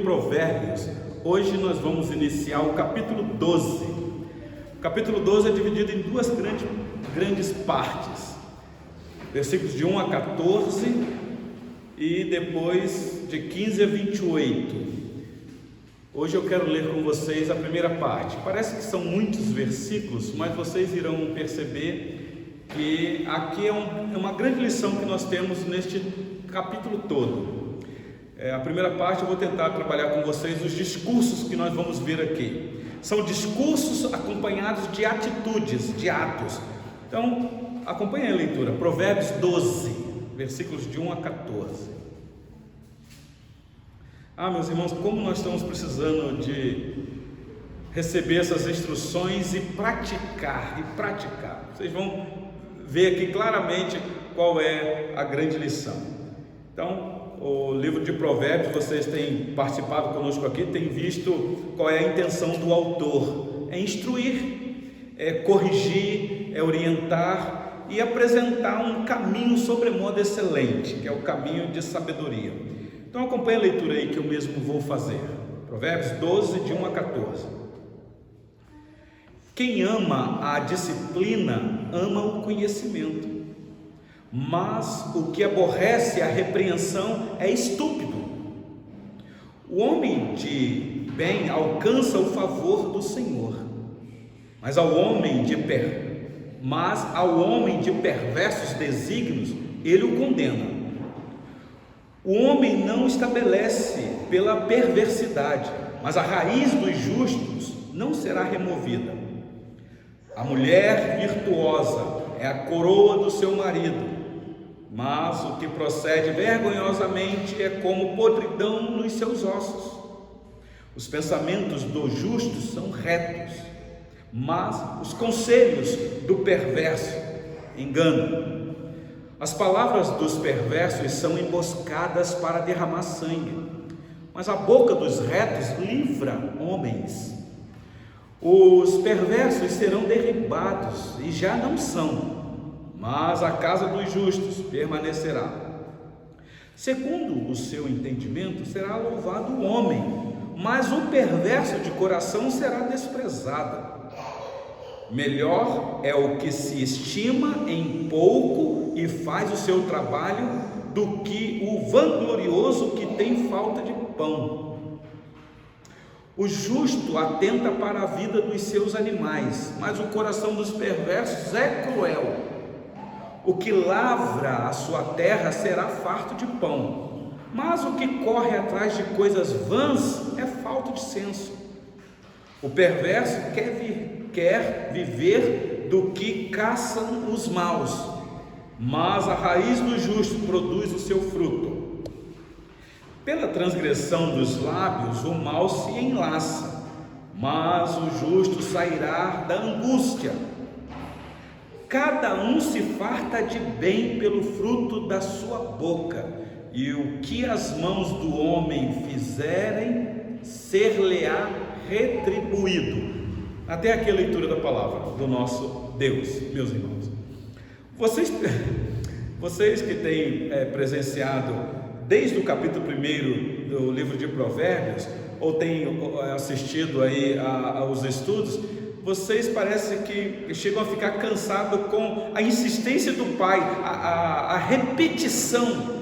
Provérbios. Hoje nós vamos iniciar o capítulo 12. O capítulo 12 é dividido em duas grandes partes, versículos de 1 a 14 e depois de 15 a 28. Hoje eu quero ler com vocês a primeira parte. Parece que são muitos versículos, mas vocês irão perceber que aqui é uma grande lição que nós temos neste capítulo todo. A primeira parte eu vou tentar trabalhar com vocês os discursos que nós vamos ver aqui. São discursos acompanhados de atitudes, de atos. Então, acompanhe a leitura. Provérbios 12, versículos de 1 a 14. Meus irmãos, como nós estamos precisando de receber essas instruções e praticar. Vocês vão ver aqui claramente qual é a grande lição. Então, o livro de Provérbios, vocês têm participado conosco aqui, têm visto qual é a intenção do autor: é instruir, é corrigir, é orientar e apresentar um caminho sobremodo excelente, que é o caminho de sabedoria. Então acompanhe a leitura aí que eu mesmo vou fazer. Provérbios 12, de 1 a 14. Quem ama a disciplina, ama o conhecimento, mas o que aborrece a repreensão é estúpido. O homem de bem alcança o favor do Senhor, mas ao homem de perversos desígnios ele o condena. O homem não estabelece pela perversidade, mas a raiz dos justos não será removida. A mulher virtuosa é a coroa do seu marido, mas o que procede vergonhosamente é como podridão nos seus ossos. Os pensamentos do justo são retos, mas os conselhos do perverso enganam. As palavras dos perversos são emboscadas para derramar sangue, mas a boca dos retos livra homens. Os perversos serão derribados e já não são, mas a casa dos justos permanecerá. Segundo o seu entendimento será louvado o homem, mas o perverso de coração será desprezado. Melhor é o que se estima em pouco e faz o seu trabalho, do que o vanglorioso que tem falta de pão. O justo atenta para a vida dos seus animais, mas o coração dos perversos é cruel. O que lavra a sua terra será farto de pão, mas o que corre atrás de coisas vãs é falto de senso. O perverso quer viver do que caçam os maus, mas a raiz do justo produz o seu fruto. Pela transgressão dos lábios o mal se enlaça, mas o justo sairá da angústia. Cada um se farta de bem pelo fruto da sua boca, e o que as mãos do homem fizerem, ser-lhe-á retribuído. Até aqui a leitura da palavra do nosso Deus, meus irmãos. Vocês que têm presenciado desde o capítulo 1 do livro de Provérbios, ou têm assistido aí aos estudos, vocês parecem que chegam a ficar cansados com a insistência do pai, a repetição.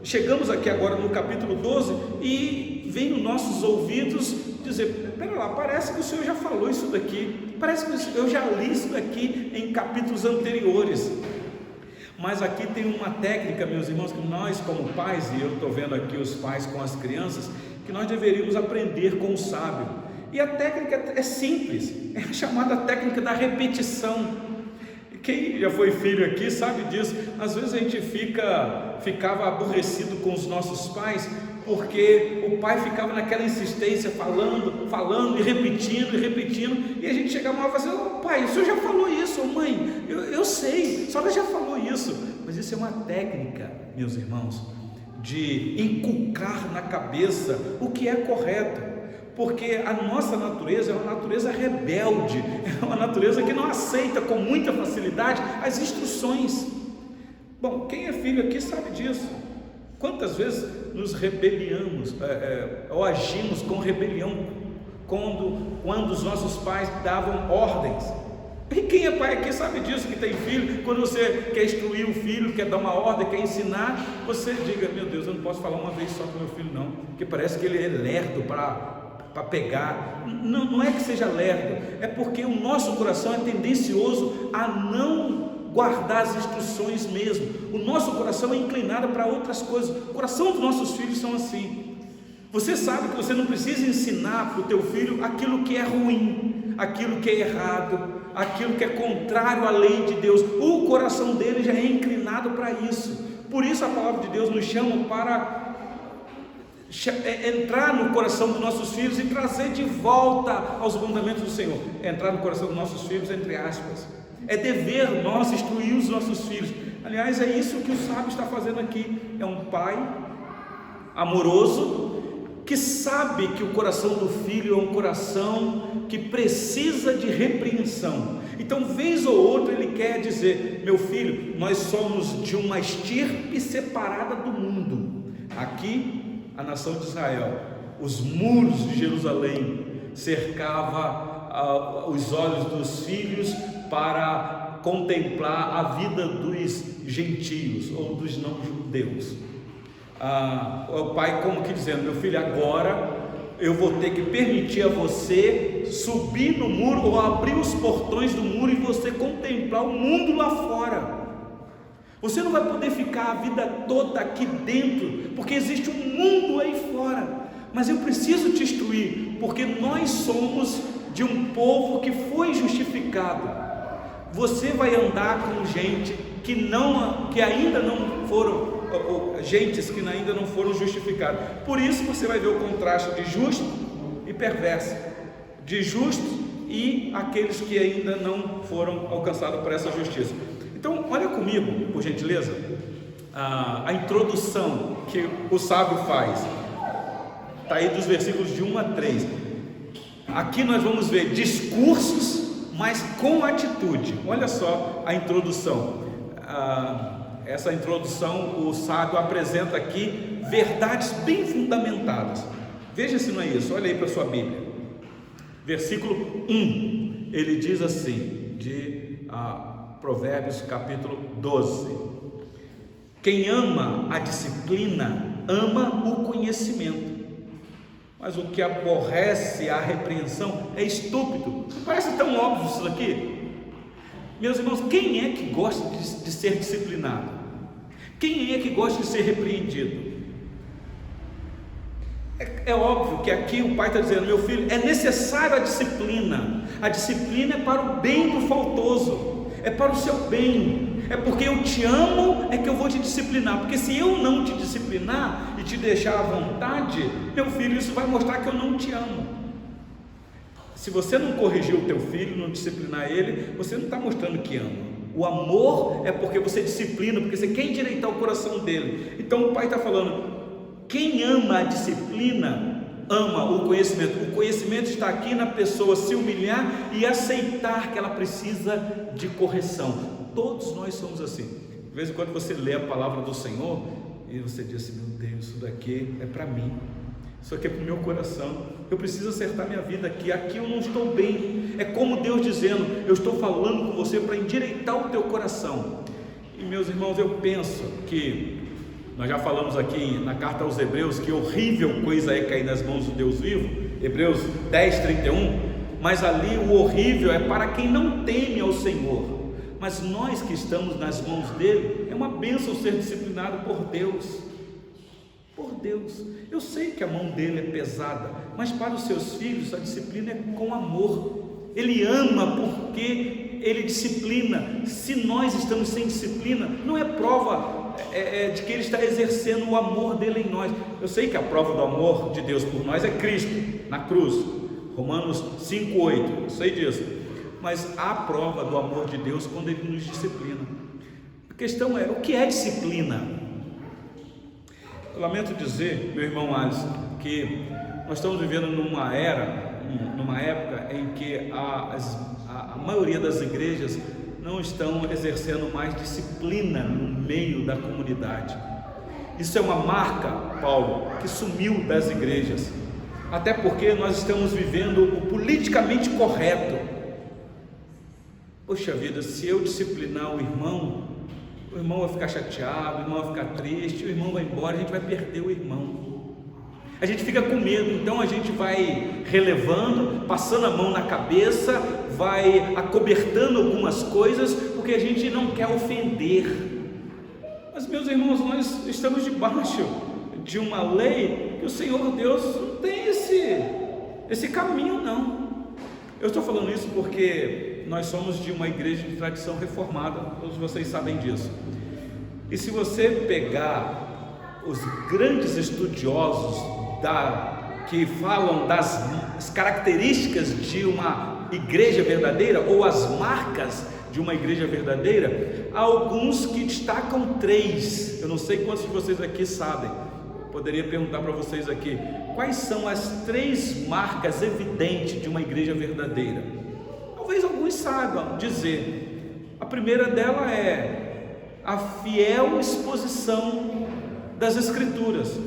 Chegamos aqui agora no capítulo 12 e vem nos nossos ouvidos dizer: pera lá, parece que o Senhor já falou isso daqui, parece que eu já li isso daqui em capítulos anteriores. Mas aqui tem uma técnica, meus irmãos, que nós como pais, e eu estou vendo aqui os pais com as crianças, que nós deveríamos aprender com o sábio. E a técnica é simples, é a chamada técnica da repetição. Quem já foi filho aqui sabe disso. Às vezes a gente ficava aborrecido com os nossos pais, porque o pai ficava naquela insistência, falando e repetindo, e a gente chegava lá e falava assim: "Ô pai, o senhor já falou isso, mãe, eu sei, a senhora já falou isso." Mas isso é uma técnica, meus irmãos, de inculcar na cabeça o que é correto, porque a nossa natureza é uma natureza rebelde, é uma natureza que não aceita com muita facilidade as instruções. Bom, quem é filho aqui sabe disso. Quantas vezes nos rebeliamos, ou agimos com rebelião, quando os nossos pais davam ordens? E quem é pai aqui sabe disso, que tem filho. Quando você quer instruir o filho, quer dar uma ordem, quer ensinar, você diga: meu Deus, eu não posso falar uma vez só com meu filho não, porque parece que ele é lerdo para pegar. Não é que seja lerdo, é porque o nosso coração é tendencioso a não guardar as instruções mesmo. O nosso coração é inclinado para outras coisas. O coração dos nossos filhos são assim. Você sabe que você não precisa ensinar para o teu filho aquilo que é ruim, aquilo que é errado, aquilo que é contrário à lei de Deus. O coração dele já é inclinado para isso. Por isso a palavra de Deus nos chama para entrar no coração dos nossos filhos e trazer de volta aos mandamentos do Senhor. Entrar no coração dos nossos filhos, entre aspas. É dever nosso instruir os nossos filhos. Aliás, é isso que o sábio está fazendo aqui. É um pai amoroso que sabe que o coração do filho é um coração que precisa de repreensão. Então, vez ou outra, ele quer dizer: meu filho, nós somos de uma estirpe separada do mundo. Aqui, a nação de Israel, os muros de Jerusalém cercava os olhos dos filhos para contemplar a vida dos gentios ou dos não-judeus. O pai como que dizendo: meu filho, agora eu vou ter que permitir a você subir no muro ou abrir os portões do muro e você contemplar o mundo lá fora. Você não vai poder ficar a vida toda aqui dentro, porque existe um mundo aí fora. Mas eu preciso te instruir, porque nós somos de um povo que foi justificado. Você vai andar com gente que ainda não foram, gentes que ainda não foram justificados. Por isso você vai ver o contraste de justo e perverso, de justo e aqueles que ainda não foram alcançados por essa justiça. Então olha comigo, por gentileza, a introdução que o sábio faz. Está aí dos versículos de 1 a 3. Aqui nós vamos ver discursos, mas com atitude. Olha só a introdução. Essa introdução, o sábio apresenta aqui verdades bem fundamentadas. Veja se não é isso, olha aí para a sua Bíblia. Versículo 1, ele diz assim, de Provérbios capítulo 12: quem ama a disciplina, ama o conhecimento, mas o que aborrece a repreensão é estúpido. Não parece tão óbvio isso aqui? Meus irmãos, quem é que gosta de ser disciplinado? Quem é que gosta de ser repreendido? É óbvio que aqui o pai está dizendo: meu filho, é necessário a disciplina. A disciplina é para o bem do faltoso, é para o seu bem, é porque eu te amo, é que eu vou te disciplinar. Porque se eu não te disciplinar e te deixar à vontade, meu filho, isso vai mostrar que eu não te amo. Se você não corrigir o teu filho, não disciplinar ele, você não está mostrando que ama. O amor é porque você disciplina, porque você quer endireitar o coração dele. Então o pai está falando: quem ama a disciplina, ama o conhecimento. O conhecimento está aqui na pessoa se humilhar e aceitar que ela precisa de correção. Todos nós somos assim. De vez em quando você lê a palavra do Senhor e você diz assim: meu Deus, isso daqui é para mim, isso aqui é para o meu coração, eu preciso acertar minha vida aqui eu não estou bem. É como Deus dizendo: eu estou falando com você para endireitar o teu coração. E meus irmãos, eu penso que nós já falamos aqui na carta aos Hebreus que horrível coisa é cair nas mãos do Deus vivo, Hebreus 10:31, mas ali o horrível é para quem não teme ao Senhor. Mas nós que estamos nas mãos dele, é uma bênção ser disciplinado por Deus. Por Deus, eu sei que a mão dele é pesada, mas para os seus filhos a disciplina é com amor. Ele ama porque ele disciplina. Se nós estamos sem disciplina, não é prova de que ele está exercendo o amor dele em nós. Eu sei que a prova do amor de Deus por nós é Cristo na cruz, Romanos 5:8, eu sei disso. Mas há prova do amor de Deus quando ele nos disciplina. A questão é: o que é disciplina? Eu lamento dizer, meu irmão Alisson, que nós estamos vivendo numa época em que a maioria das igrejas não estão exercendo mais disciplina no meio da comunidade. Isso é uma marca, Paulo, que sumiu das igrejas, até porque nós estamos vivendo o politicamente correto. Poxa vida, se eu disciplinar o irmão vai ficar chateado, o irmão vai ficar triste, o irmão vai embora, a gente vai perder o irmão. A gente fica com medo, então a gente vai relevando, passando a mão na cabeça, vai acobertando algumas coisas, porque a gente não quer ofender. Mas, meus irmãos, nós estamos debaixo de uma lei que o Senhor Deus não tem esse caminho, não. Eu estou falando isso porque nós somos de uma igreja de tradição reformada, todos vocês sabem disso. E se você pegar os grandes estudiosos que falam das características de uma igreja verdadeira, ou as marcas de uma igreja verdadeira, há alguns que destacam 3. Eu não sei quantos de vocês aqui sabem. Poderia perguntar para vocês aqui: quais são as 3 marcas evidentes de uma igreja verdadeira? Talvez alguns saibam dizer. A primeira dela é a fiel exposição das Escrituras.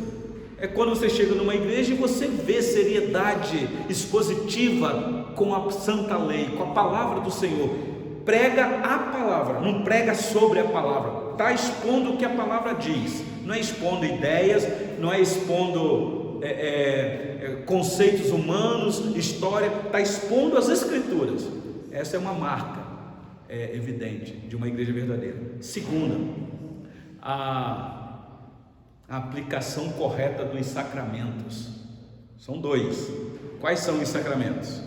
É quando você chega numa igreja e você vê seriedade expositiva com a santa lei, com a palavra do Senhor. Prega a palavra, não prega sobre a palavra, está expondo o que a palavra diz, não é expondo ideias, não é expondo conceitos humanos, história, está expondo as Escrituras. Essa é uma marca evidente de uma igreja verdadeira. Segunda, a aplicação correta dos sacramentos. São 2. Quais são os sacramentos?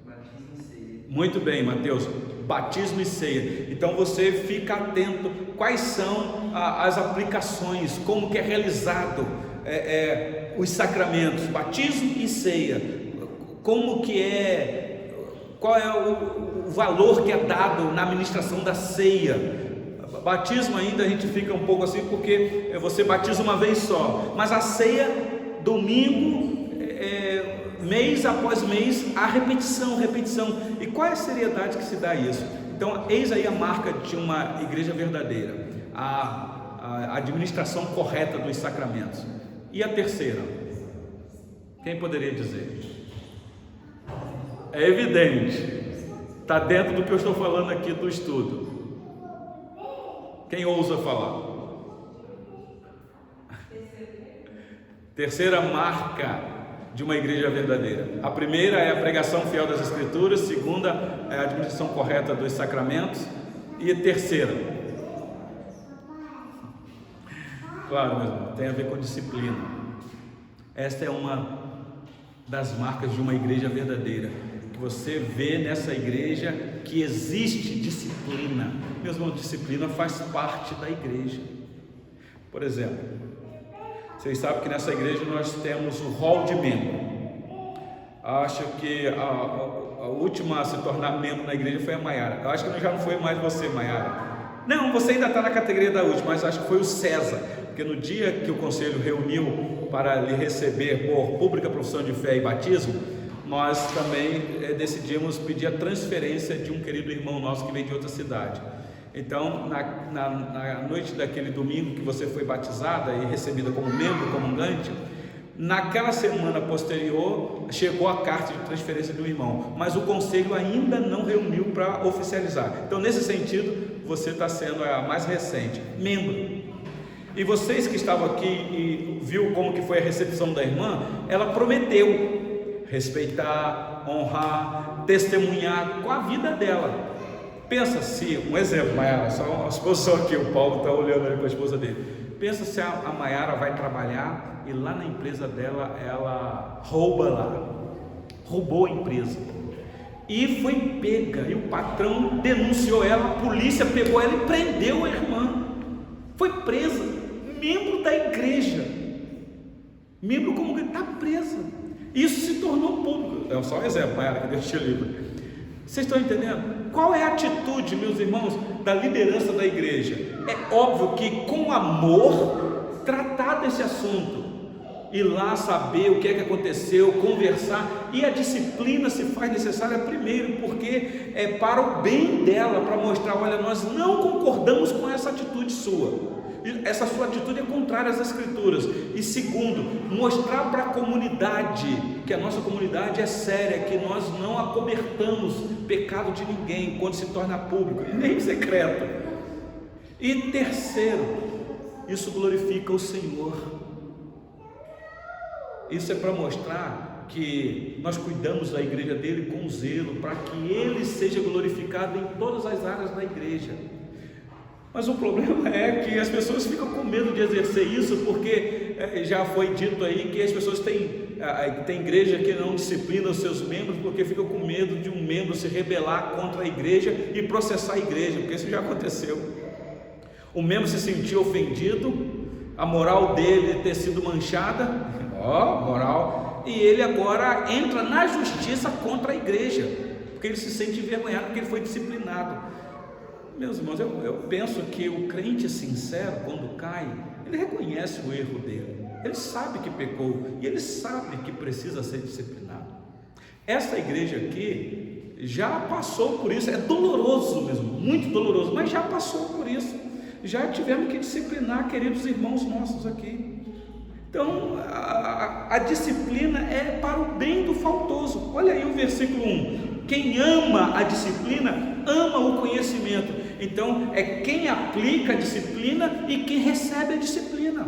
Batismo e ceia. Muito bem, Mateus. Batismo e ceia. Então você fica atento quais são as aplicações, como que é realizado os sacramentos, batismo e ceia, como que é, qual é o valor que é dado na administração da ceia. Batismo ainda a gente fica um pouco assim, porque você batiza uma vez só, mas a ceia, domingo, mês após mês, há repetição. E qual é a seriedade que se dá a isso? Então, eis aí a marca de uma igreja verdadeira, a administração correta dos sacramentos. E a terceira? Quem poderia dizer? É evidente, está dentro do que eu estou falando aqui do estudo. Quem ousa falar? Terceira marca de uma igreja verdadeira. A primeira é a pregação fiel das Escrituras. Segunda é a administração correta dos sacramentos. E a terceira, claro, meu irmão, tem a ver com disciplina. Esta é uma das marcas de uma igreja verdadeira, que você vê nessa igreja que existe disciplina. Meus irmãos, disciplina faz parte da igreja. Por exemplo, vocês sabem que nessa igreja nós temos o hall de membro. Acho que a última a se tornar membro na igreja foi a Maiara. Eu acho que já não foi mais você, Maiara. Não, você ainda está na categoria da última, mas acho que foi o César, porque no dia que o conselho reuniu para lhe receber por pública profissão de fé e batismo, nós também decidimos pedir a transferência de um querido irmão nosso que veio de outra cidade. Então, na noite daquele domingo que você foi batizada e recebida como membro comungante, naquela semana posterior chegou a carta de transferência do irmão, mas o conselho ainda não reuniu para oficializar. Então, nesse sentido, você está sendo a mais recente membro. E vocês que estavam aqui e viu como que foi a recepção da irmã, ela prometeu respeitar, honrar, testemunhar com a vida dela. Pensa se, um exemplo, Maiara, só a exposição aqui, o Paulo está olhando ali para a esposa dele. Pensa se a Maiara vai trabalhar e lá na empresa dela, ela roubou a empresa e foi pega, e o patrão denunciou ela, a polícia pegou ela e prendeu a irmã, foi presa, membro da igreja, membro como está presa. Isso se tornou público. É só um exemplo, Maiara, que Deus te livre. Vocês estão entendendo? Qual é a atitude, meus irmãos, da liderança da igreja? É óbvio que com amor tratar desse assunto, ir lá saber o que é que aconteceu, conversar, e a disciplina se faz necessária primeiro, porque é para o bem dela, para mostrar, olha, nós não concordamos com essa atitude sua. Essa sua atitude é contrária às Escrituras. E segundo, mostrar para a comunidade que a nossa comunidade é séria, que nós não acobertamos pecado de ninguém quando se torna público, nem secreto. E terceiro, isso glorifica o Senhor. Isso é para mostrar que nós cuidamos da igreja dele com zelo, para que ele seja glorificado em todas as áreas da igreja. Mas o problema é que as pessoas ficam com medo de exercer isso, porque já foi dito aí que as pessoas tem igreja que não disciplina os seus membros, porque ficam com medo de um membro se rebelar contra a igreja e processar a igreja, porque isso já aconteceu. O membro se sentiu ofendido, a moral dele ter sido manchada, moral, e ele agora entra na justiça contra a igreja, porque ele se sente envergonhado, porque ele foi disciplinado. Meus irmãos, eu penso que o crente sincero, quando cai, ele reconhece o erro dele, ele sabe que pecou e ele sabe que precisa ser disciplinado. Essa igreja aqui já passou por isso, é doloroso mesmo, muito doloroso, mas já passou por isso, já tivemos que disciplinar queridos irmãos nossos aqui. Então a disciplina é para o bem do faltoso. Olha aí o versículo 1: quem ama a disciplina, ama o conhecimento. Então é quem aplica a disciplina e quem recebe a disciplina.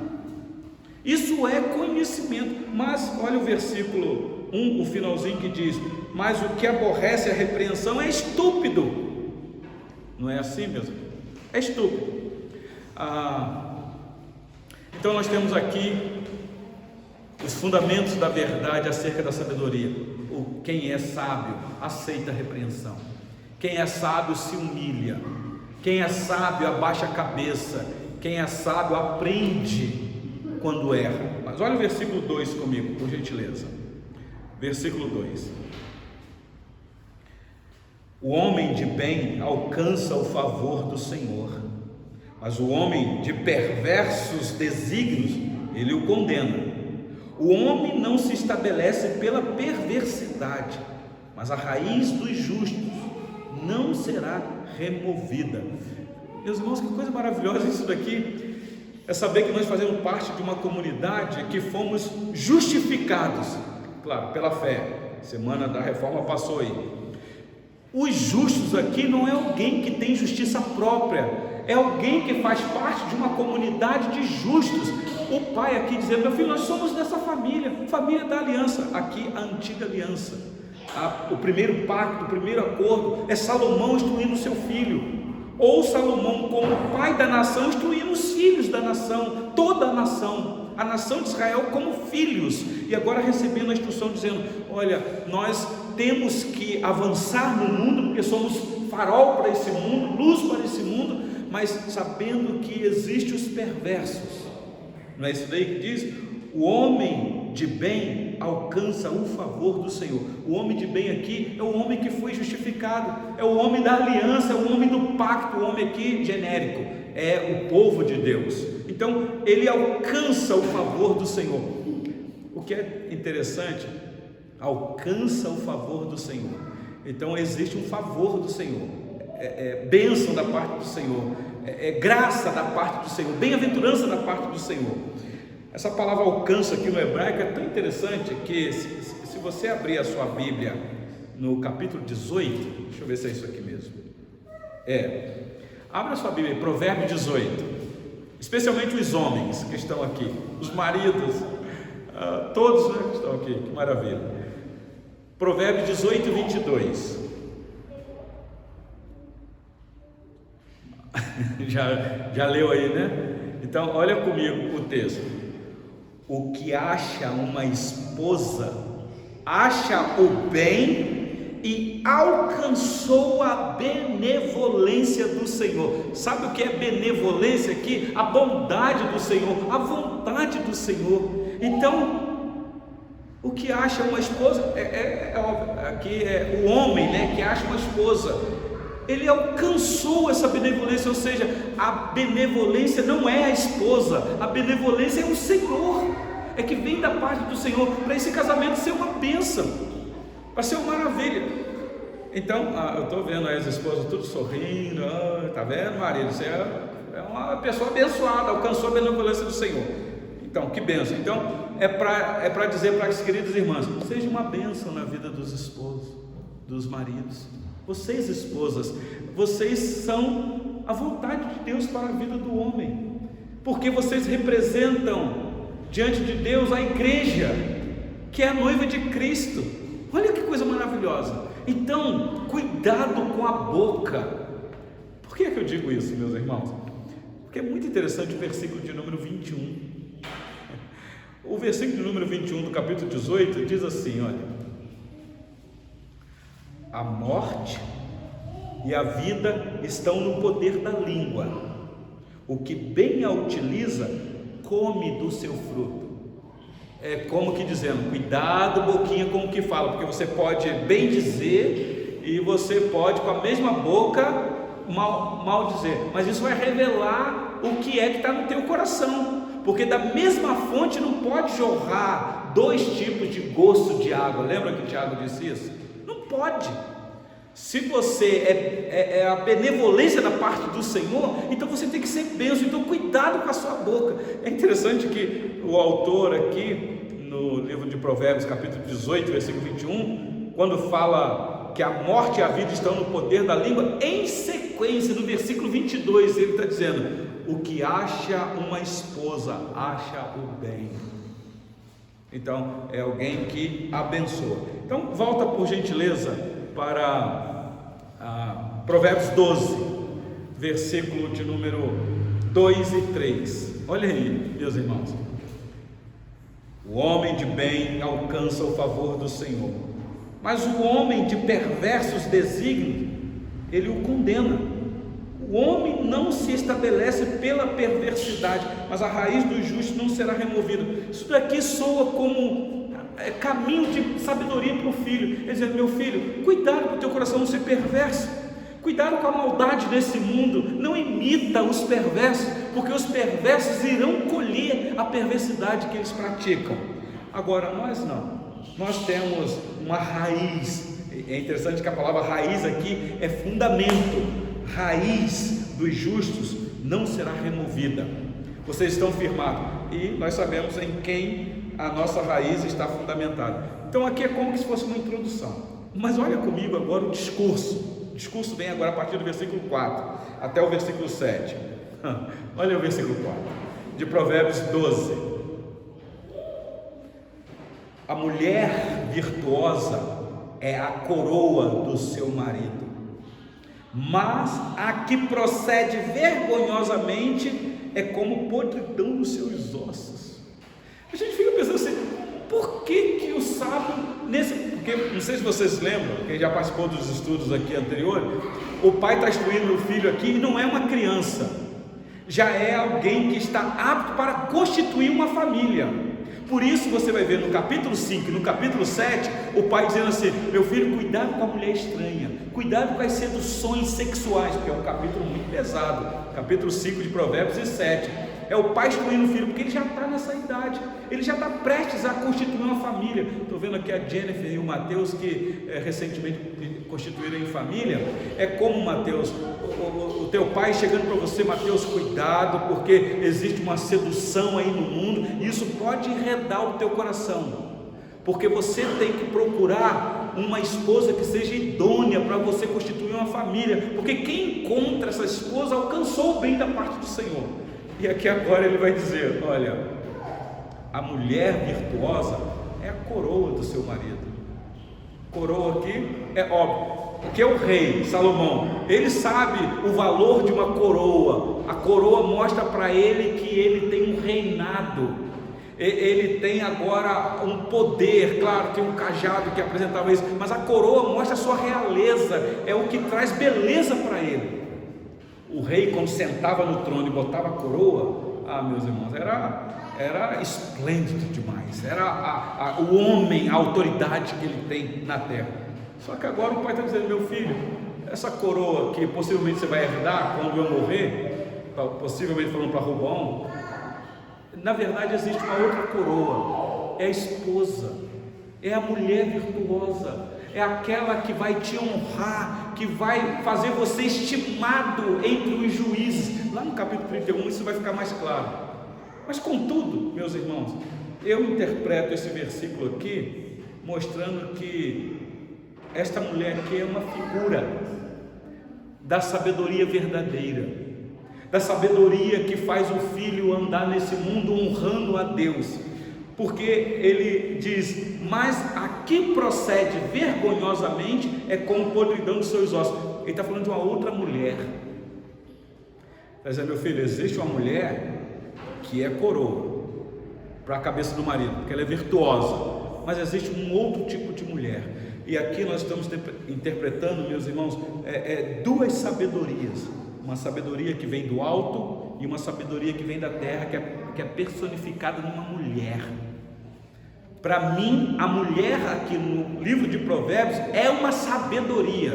Isso é conhecimento. Mas olha o versículo 1, o finalzinho, que diz: mas o que aborrece a repreensão é estúpido. Não é assim mesmo? É estúpido. Então nós temos aqui os fundamentos da verdade acerca da sabedoria. Quem é sábio aceita a repreensão. Quem é sábio se humilha. Quem é sábio abaixa a cabeça. Quem é sábio aprende quando erra. Mas olha o versículo 2 comigo, por gentileza. Versículo 2: o homem de bem alcança o favor do Senhor, mas o homem de perversos desígnios, ele o condena. O homem não se estabelece pela perversidade, mas a raiz dos justos não será removida. Meus irmãos, que coisa maravilhosa isso daqui, é saber que nós fazemos parte de uma comunidade que fomos justificados, claro, pela fé. Semana da reforma passou aí. Os justos aqui não é alguém que tem justiça própria, é alguém que faz parte de uma comunidade de justos. O pai aqui dizendo: meu filho, nós somos dessa família, família da aliança. Aqui a antiga aliança, o primeiro pacto, o primeiro acordo é Salomão instruindo o seu filho, ou Salomão como pai da nação instruindo os filhos da nação, toda a nação de Israel como filhos, e agora recebendo a instrução dizendo: olha, nós temos que avançar no mundo, porque somos farol para esse mundo, luz para esse mundo, mas sabendo que existem os perversos. Não é isso daí que diz? O homem de bem alcança o favor do Senhor. O homem de bem aqui é o homem que foi justificado, é o homem da aliança, é o homem do pacto. O homem aqui genérico é o povo de Deus. Então ele alcança o favor do Senhor. O que é interessante, alcança o favor do Senhor. Então existe um favor do Senhor, bênção da parte do Senhor, graça da parte do Senhor, bem-aventurança da parte do Senhor. Essa palavra alcança aqui no hebraico é tão interessante que se você abrir a sua Bíblia no capítulo 18, deixa eu ver se é isso aqui mesmo, abra a sua Bíblia, Provérbio 18, especialmente os homens que estão aqui, os maridos, todos, né, que estão aqui, que maravilha. Provérbio 18, 22. já leu aí, né? Então olha comigo o texto: o que acha uma esposa acha o bem e alcançou a benevolência do Senhor. Sabe o que é benevolência aqui? A bondade do Senhor, a vontade do Senhor. Então o que acha uma esposa aqui é o homem, né, que acha uma esposa, ele alcançou essa benevolência. Ou seja, a benevolência não é a esposa, a benevolência é o Senhor, é que vem da parte do Senhor, para esse casamento ser uma bênção, para ser uma maravilha. Então eu estou vendo aí as esposas tudo sorrindo, tá vendo, marido? Isso é uma pessoa abençoada, alcançou a benevolência do Senhor. Então, que bênção. Então, é para dizer para as queridas irmãs, seja uma bênção na vida dos esposos, dos maridos. Vocês, esposas, vocês são a vontade de Deus para a vida do homem, porque vocês representam diante de Deus a igreja, que é a noiva de Cristo. Olha que coisa maravilhosa. Então, cuidado com a boca. Por que é que eu digo isso, meus irmãos? Porque é muito interessante o versículo de número 21. O versículo de número 21 do capítulo 18 diz assim, olha: a morte e a vida estão no poder da língua. O que bem a utiliza, come do seu fruto. É como que dizendo, cuidado boquinha com o que fala, porque você pode bem dizer e você pode com a mesma boca mal dizer, mas isso vai revelar o que é que está no teu coração, porque da mesma fonte não pode jorrar dois tipos de gosto de água. Lembra que o Tiago disse isso? Não pode. Se você é a benevolência da parte do Senhor, então você tem que ser bênção. Então cuidado com a sua boca. É interessante que o autor aqui no livro de Provérbios capítulo 18 versículo 21, quando fala que a morte e a vida estão no poder da língua, em sequência no versículo 22 ele está dizendo: o que acha uma esposa acha o bem. Então é alguém que abençoa. Então volta por gentileza para Provérbios 12, versículo de número 2 e 3. Olha aí, meus irmãos. O homem de bem alcança o favor do Senhor, mas o homem de perversos desígnios, ele o condena. O homem não se estabelece pela perversidade, mas a raiz do justo não será removida. Isso daqui soa como caminho de sabedoria para o filho. Ele diz: meu filho, cuidado para o teu coração não ser perverso, cuidado com a maldade desse mundo, não imita os perversos, porque os perversos irão colher a perversidade que eles praticam. Agora nós não, nós temos uma raiz. É interessante que a palavra raiz aqui é fundamento. Raiz dos justos não será removida. Vocês estão firmados, e nós sabemos em quem a nossa raiz está fundamentada. Então aqui é como se fosse uma introdução, mas olha comigo agora o discurso. O discurso vem agora a partir do versículo 4 até o versículo 7. Olha o versículo 4 de Provérbios 12. A mulher virtuosa é a coroa do seu marido, mas a que procede vergonhosamente é como podridão nos seus ossos. A gente fica pensando assim, por que o sábio porque não sei se vocês lembram, quem já participou dos estudos aqui anteriores, o pai está instruindo o filho aqui, e não é uma criança, já é alguém que está apto para constituir uma família. Por isso você vai ver no capítulo 5 e no capítulo 7, o pai dizendo assim: meu filho, cuidado com a mulher estranha, cuidado com as seduções sexuais, porque é um capítulo muito pesado, capítulo 5 de Provérbios e 7, é o pai instruindo o filho, porque ele já está nessa idade, ele já está prestes a constituir uma família. Estou vendo aqui a Jennifer e o Mateus, que recentemente constituíram em família. É como, Mateus, o teu pai chegando para você: Mateus, cuidado, porque existe uma sedução aí no mundo, e isso pode enredar o teu coração, porque você tem que procurar uma esposa que seja idônea para você constituir uma família, porque quem encontra essa esposa alcançou o bem da parte do Senhor. E aqui agora ele vai dizer: olha, a mulher virtuosa é a coroa do seu marido. Coroa aqui é óbvio, porque o rei Salomão, ele sabe o valor de uma coroa. A coroa mostra para ele que ele tem um reinado, ele tem agora um poder. Claro, tem um cajado que apresentava isso, mas a coroa mostra a sua realeza, é o que traz beleza para ele. O rei, quando sentava no trono e botava a coroa, meus irmãos, era esplêndido demais, era o homem, a autoridade que ele tem na terra. Só que agora o pai está dizendo: meu filho, essa coroa que possivelmente você vai herdar quando eu morrer, possivelmente falando para Rubão, na verdade existe uma outra coroa, é a esposa, é a mulher virtuosa, é aquela que vai te honrar, que vai fazer você estimado entre os juízes. lá no capítulo 31 isso vai ficar mais claro. Mas contudo, meus irmãos, eu interpreto esse versículo aqui mostrando que esta mulher aqui é uma figura da sabedoria verdadeira, da sabedoria que faz o filho andar nesse mundo honrando a Deus, porque ele diz: mas aqui procede vergonhosamente, é como podridão dos seus ossos. Ele está falando de uma outra mulher. Quer dizer, meu filho, existe uma mulher que é coroa para a cabeça do marido, porque ela é virtuosa, mas existe um outro tipo de mulher, e aqui nós estamos interpretando, meus irmãos, duas sabedorias, uma sabedoria que vem do alto e uma sabedoria que vem da terra, que é personificada numa mulher. Para mim, a mulher aqui no livro de Provérbios é uma sabedoria,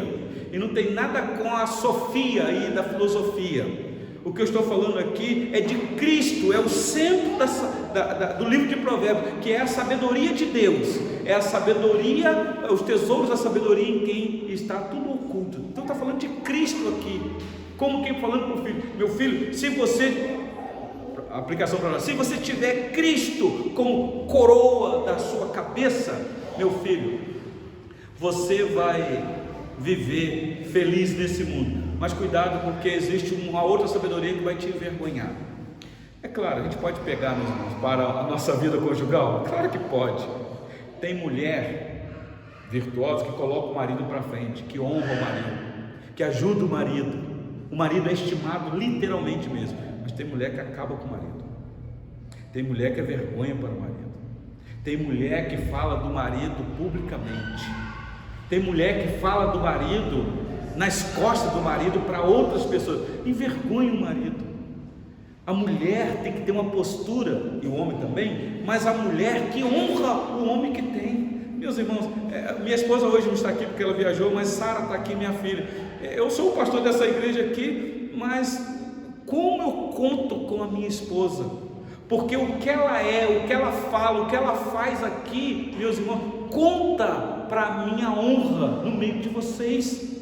e não tem nada com a sofia aí da filosofia. O que eu estou falando aqui é de Cristo, é o centro do livro de Provérbios, que é a sabedoria de Deus, é a sabedoria, os tesouros da sabedoria em quem está tudo oculto. Então está falando de Cristo aqui, como quem falando para o filho: meu filho, se você, a aplicação para nós, se você tiver Cristo como coroa da sua cabeça, meu filho, você vai viver feliz nesse mundo. Mas cuidado, porque existe uma outra sabedoria que vai te envergonhar. É claro, a gente pode pegar, meus irmãos, para a nossa vida conjugal? Claro que pode. Tem mulher virtuosa que coloca o marido para frente, que honra o marido, que ajuda o marido. O marido é estimado literalmente mesmo. Mas tem mulher que acaba com o marido. Tem mulher que é vergonha para o marido. Tem mulher que fala do marido publicamente. Tem mulher que fala do marido nas costas do marido para outras pessoas, envergonha o marido. A mulher tem que ter uma postura, e o homem também, mas a mulher que honra o homem que tem. Meus irmãos, minha esposa hoje não está aqui porque ela viajou, mas Sara está aqui, minha filha. Eu sou o pastor dessa igreja aqui, mas como eu conto com a minha esposa? Porque o que ela é, o que ela fala, o que ela faz aqui, meus irmãos, conta para a minha honra no meio de vocês.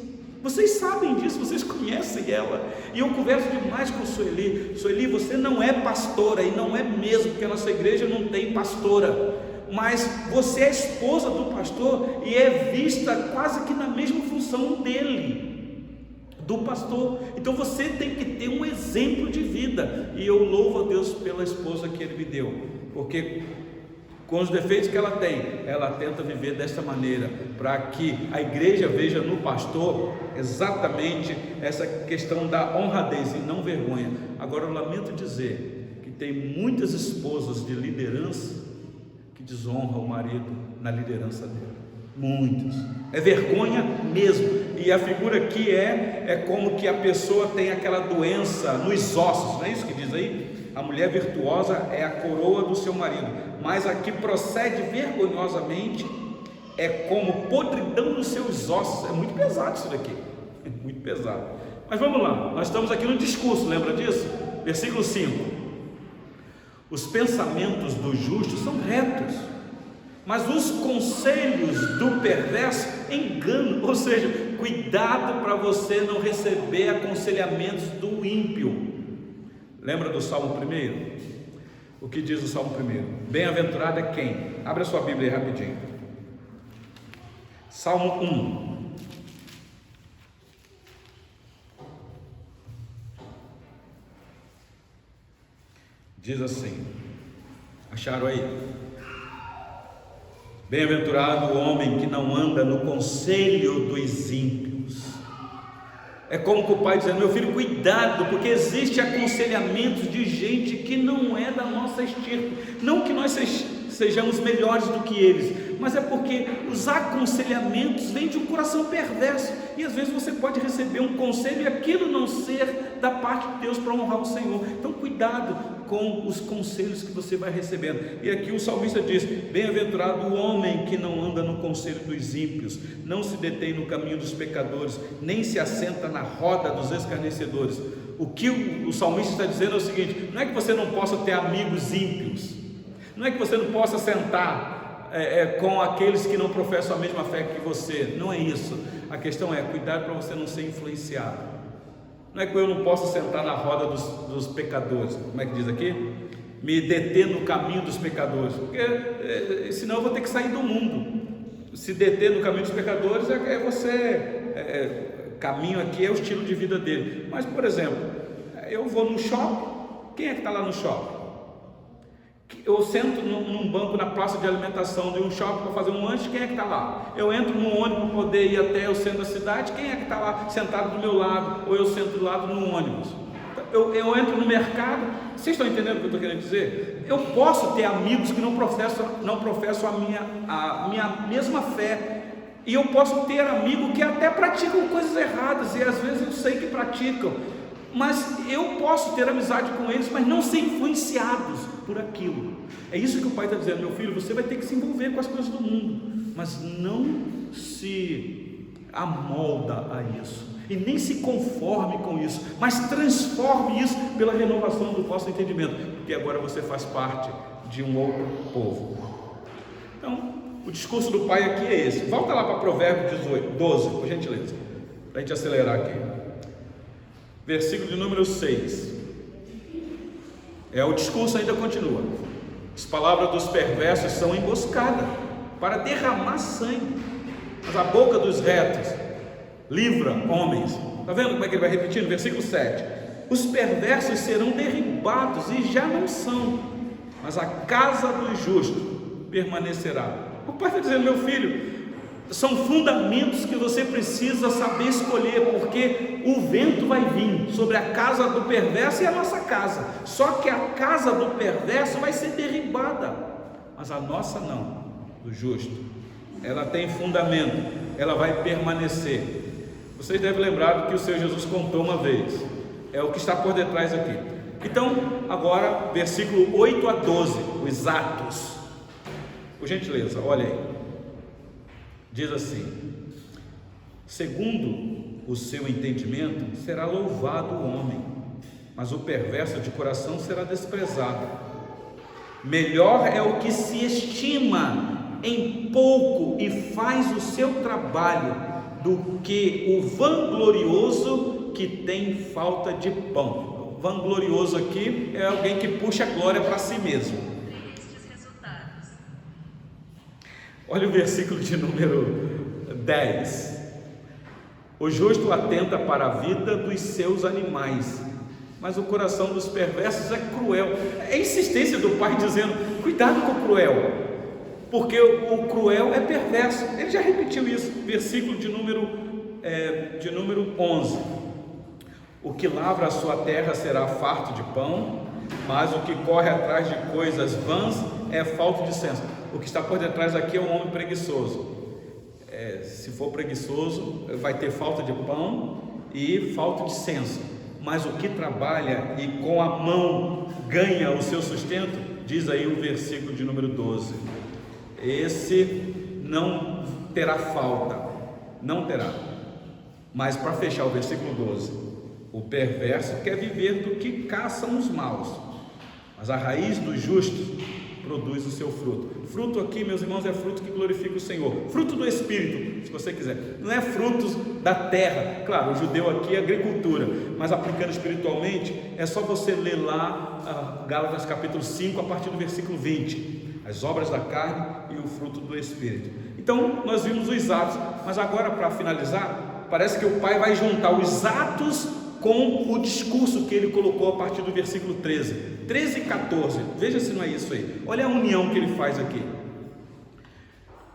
Vocês sabem disso, vocês conhecem ela. E eu converso demais com Sueli. Sueli, você não é pastora, e não é mesmo, porque a nossa igreja não tem pastora. Mas você é esposa do pastor e é vista quase que na mesma função dele, do pastor. Então você tem que ter um exemplo de vida. E eu louvo a Deus pela esposa que Ele me deu, porque com os defeitos que ela tem, ela tenta viver desta maneira, para que a igreja veja no pastor exatamente essa questão da honradez e não vergonha. Agora eu lamento dizer que tem muitas esposas de liderança que desonram o marido na liderança dele. Muitas. É vergonha mesmo. E a figura aqui é como que a pessoa tem aquela doença nos ossos, não é isso que diz aí? A mulher virtuosa é a coroa do seu marido, mas a que procede vergonhosamente é como podridão nos seus ossos. É muito pesado isso daqui, é muito pesado. Mas vamos lá, nós estamos aqui no discurso, lembra disso? Versículo 5: os pensamentos do justo são retos, mas os conselhos do perverso enganam. Ou seja, cuidado para você não receber aconselhamentos do ímpio. Lembra do Salmo 1? O que diz o Salmo 1? Bem-aventurado é quem? Abra sua Bíblia aí rapidinho. Salmo 1. Diz assim, acharam aí? Bem-aventurado o homem que não anda no conselho dos ímpios. É como que o pai dizendo: meu filho, cuidado, porque existe aconselhamentos de gente que não é da nossa estirpe. Não que nós sejamos melhores do que eles, mas é porque os aconselhamentos vêm de um coração perverso, e às vezes você pode receber um conselho e aquilo não ser da parte de Deus para honrar o Senhor. Então cuidado com os conselhos que você vai recebendo. E aqui o salmista diz: bem-aventurado o homem que não anda no conselho dos ímpios, não se detém no caminho dos pecadores, nem se assenta na roda dos escarnecedores. O que o salmista está dizendo é o seguinte: não é que você não possa ter amigos ímpios, não é que você não possa sentar com aqueles que não professam a mesma fé que você, não é isso. A questão é cuidado para você não ser influenciado. Não é que eu não posso sentar na roda dos pecadores, como é que diz aqui? Me deter no caminho dos pecadores, porque senão eu vou ter que sair do mundo. Se deter no caminho dos pecadores caminho aqui é o estilo de vida dele. Mas, por exemplo, eu vou no shopping, quem é que está lá no shopping? Eu sento num banco na praça de alimentação de um shopping para fazer um lanche, quem é que está lá? Eu entro num ônibus para poder ir até o centro da cidade, quem é que está lá sentado do meu lado? Ou eu sento do lado no ônibus? Eu entro no mercado, vocês estão entendendo o que eu estou querendo dizer? Eu posso ter amigos que não professam a minha mesma fé, e eu posso ter amigos que até praticam coisas erradas, e às vezes eu sei que praticam, mas eu posso ter amizade com eles, mas não ser influenciados por aquilo. É isso que o pai está dizendo: meu filho, você vai ter que se envolver com as coisas do mundo, mas não se amolda a isso, e nem se conforme com isso, mas transforme isso pela renovação do vosso entendimento, porque agora você faz parte de um outro povo. Então, o discurso do pai aqui é esse. Volta lá para Provérbios 12, por gentileza, para a gente acelerar aqui. Versículo de número 6. O discurso ainda continua. As palavras dos perversos são emboscadas para derramar sangue, mas a boca dos retos livra homens. Está vendo como é que ele vai repetindo? Versículo 7. Os perversos serão derribados e já não são, mas a casa do justo permanecerá. O pai está dizendo: meu filho, são fundamentos que você precisa saber escolher, porque o vento vai vir sobre a casa do perverso e a nossa casa. Só que a casa do perverso vai ser derribada, mas a nossa não, do justo. Ela tem fundamento, ela vai permanecer. Vocês devem lembrar do que o Senhor Jesus contou uma vez. É o que está por detrás aqui. Então, agora, versículo 8 a 12, os atos. Por gentileza, olha aí. Diz assim: segundo o seu entendimento será louvado o homem, mas o perverso de coração será desprezado. Melhor é o que se estima em pouco e faz o seu trabalho, do que o vanglorioso que tem falta de pão. O vanglorioso aqui é alguém que puxa a glória para si mesmo. Olha o versículo de número 10. O justo atenta para a vida dos seus animais, mas o coração dos perversos é cruel. É a insistência do pai dizendo: cuidado com o cruel, porque o cruel é perverso. Ele já repetiu isso. Versículo de número 11. O que lavra a sua terra será farto de pão, mas o que corre atrás de coisas vãs é falto de senso. O que está por detrás aqui é um homem preguiçoso. Se for preguiçoso, vai ter falta de pão e falta de senso. Mas o que trabalha e com a mão ganha o seu sustento, diz aí o versículo de número 12: esse não terá falta, não terá. Mas para fechar o versículo 12, o perverso quer viver do que caçam os maus, mas a raiz dos justos produz o seu fruto. Fruto aqui, meus irmãos, é fruto que glorifica o Senhor, fruto do Espírito, se você quiser. Não é frutos da terra. Claro, o judeu aqui é agricultura, mas aplicando espiritualmente, é só você ler lá Gálatas capítulo 5, a partir do versículo 20, as obras da carne e o fruto do Espírito. Então, nós vimos os atos, mas agora, para finalizar, parece que o pai vai juntar os atos com o discurso que ele colocou a partir do versículo 13 e 14, veja se não é isso aí. Olha a união que ele faz aqui: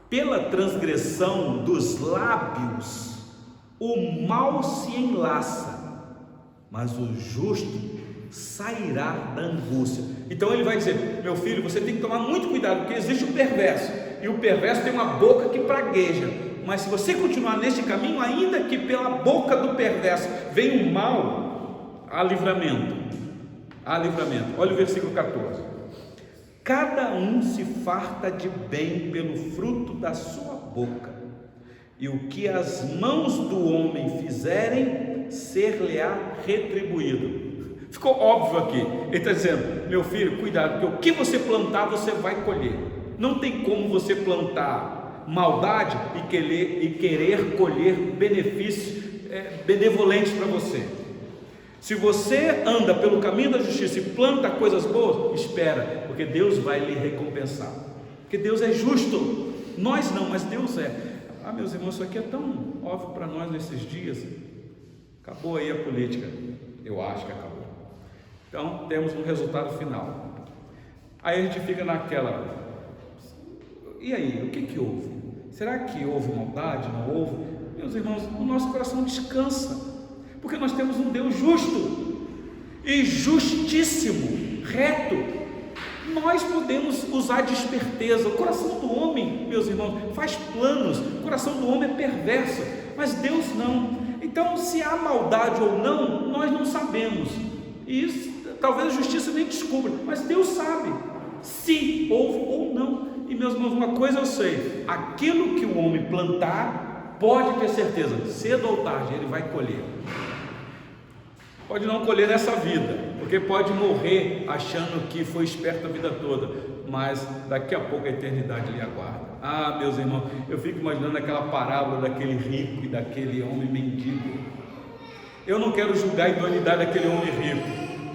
pela transgressão dos lábios o mal se enlaça, mas o justo sairá da angústia. Então ele vai dizer: meu filho, você tem que tomar muito cuidado, porque existe o perverso, e o perverso tem uma boca que pragueja. Mas se você continuar neste caminho, ainda que pela boca do perverso venha o mal, há livramento. Há livramento. Olha o versículo 14: cada um se farta de bem pelo fruto da sua boca, e o que as mãos do homem fizerem, ser-lhe-á retribuído. Ficou óbvio aqui. Ele está dizendo: meu filho, cuidado, porque o que você plantar, você vai colher. Não tem como você plantar maldade e querer colher benefícios benevolentes para você. Se você anda pelo caminho da justiça e planta coisas boas, espera, porque Deus vai lhe recompensar, porque Deus é justo. Nós não, mas Deus é. Meus irmãos, isso aqui é tão óbvio para nós nesses dias. Acabou aí a política, eu acho que acabou. Então temos um resultado final. Aí a gente fica naquela, e aí, o que houve? Será que houve maldade? Não houve? Meus irmãos, o nosso coração descansa, porque nós temos um Deus justo e justíssimo, reto. Nós podemos usar de esperteza. O coração do homem, meus irmãos, faz planos. O coração do homem é perverso, mas Deus não. Então, se há maldade ou não, nós não sabemos. E isso, talvez a justiça nem descubra, mas Deus sabe se houve ou não. E meus irmãos, uma coisa eu sei: aquilo que o homem plantar, pode ter certeza, cedo ou tarde ele vai colher. Pode não colher nessa vida, porque pode morrer achando que foi esperto a vida toda, mas daqui a pouco a eternidade lhe aguarda. Meus irmãos, eu fico imaginando aquela parábola daquele rico e daquele homem mendigo. Eu não quero julgar a idoneidade daquele homem rico,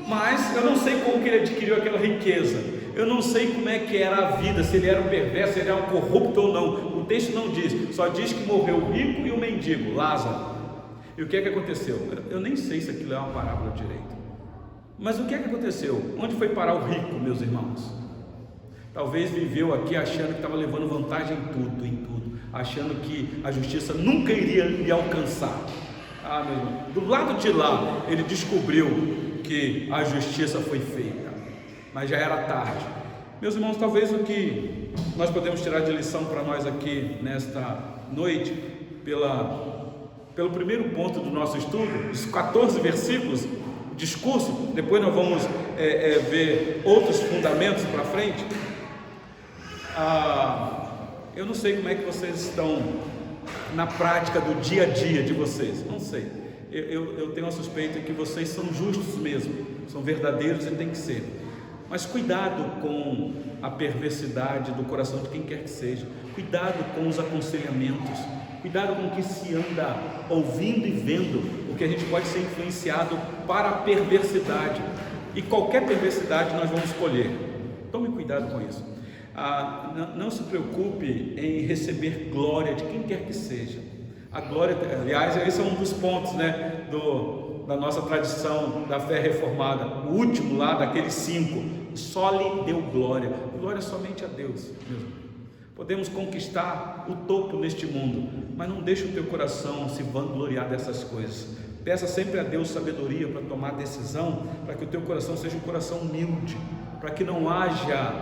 mas eu não sei como que ele adquiriu aquela riqueza. Eu não sei como é que era a vida, se ele era um perverso, se ele era um corrupto ou não. O texto não diz, só diz que morreu o rico e o mendigo, Lázaro. E o que é que aconteceu? Eu nem sei se aquilo é uma parábola direito. Mas o que é que aconteceu? Onde foi parar o rico, meus irmãos? Talvez viveu aqui achando que estava levando vantagem em tudo, achando que a justiça nunca iria lhe alcançar. Meu irmão, do lado de lá ele descobriu que a justiça foi feita, mas já era tarde. Meus irmãos, talvez o que nós podemos tirar de lição para nós aqui nesta noite, pelo primeiro ponto do nosso estudo, os 14 versículos, o discurso, depois nós vamos ver outros fundamentos para frente. Eu não sei como é que vocês estão na prática do dia a dia de vocês, não sei. Eu tenho uma suspeita que vocês são justos mesmo, são verdadeiros e tem que ser. Mas cuidado com a perversidade do coração de quem quer que seja. Cuidado com os aconselhamentos. Cuidado com o que se anda ouvindo e vendo, porque a gente pode ser influenciado para a perversidade. E qualquer perversidade nós vamos colher. Tome cuidado com isso. Não se preocupe em receber glória de quem quer que seja. A glória, aliás, esse é um dos pontos, da nossa tradição da fé reformada. O último lá, daqueles 5, só lhe deu glória. Glória somente a Deus mesmo. Podemos conquistar o topo neste mundo, mas não deixe o teu coração se vangloriar dessas coisas. Peça sempre a Deus sabedoria para tomar decisão, para que o teu coração seja um coração humilde, para que não haja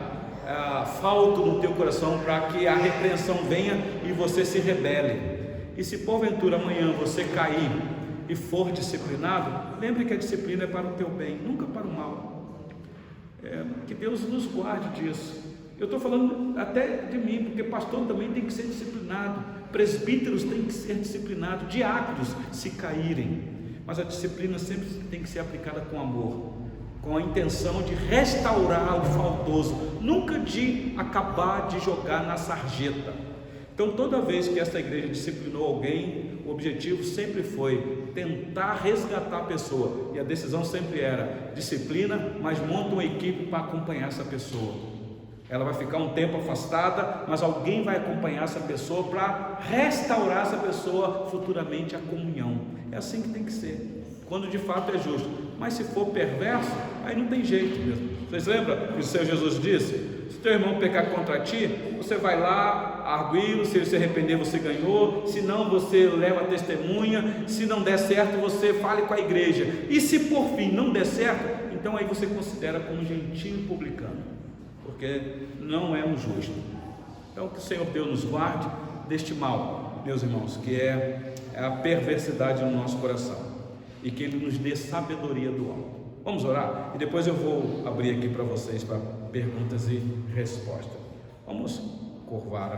falto no teu coração, para que a repreensão venha e você se rebele. E se porventura amanhã você cair e for disciplinado, lembre que a disciplina é para o teu bem, nunca para o mal. Que Deus nos guarde disso. Eu estou falando até de mim, porque pastor também tem que ser disciplinado, presbíteros têm que ser disciplinados, diáconos se caírem, mas a disciplina sempre tem que ser aplicada com amor, com a intenção de restaurar o faltoso, nunca de acabar de jogar na sarjeta. Então toda vez que esta igreja disciplinou alguém, o objetivo sempre foi tentar resgatar a pessoa, e a decisão sempre era disciplina, mas monta uma equipe para acompanhar essa pessoa. Ela vai ficar um tempo afastada, mas alguém vai acompanhar essa pessoa para restaurar essa pessoa futuramente à comunhão. É assim que tem que ser, quando de fato é justo. Mas se for perverso, aí não tem jeito mesmo. Vocês lembram que o Senhor Jesus disse: se teu irmão pecar contra ti, você vai lá, arguí-lo, se ele se arrepender você ganhou, se não você leva a testemunha, se não der certo você fale com a igreja, e se por fim não der certo, então aí você considera como gentio publicano, porque não é um justo. Então que o Senhor Deus nos guarde deste mal, meus irmãos, que é a perversidade no nosso coração, e que Ele nos dê sabedoria do alto. Vamos orar? E depois eu vou abrir aqui para vocês para perguntas e respostas. Vamos curvar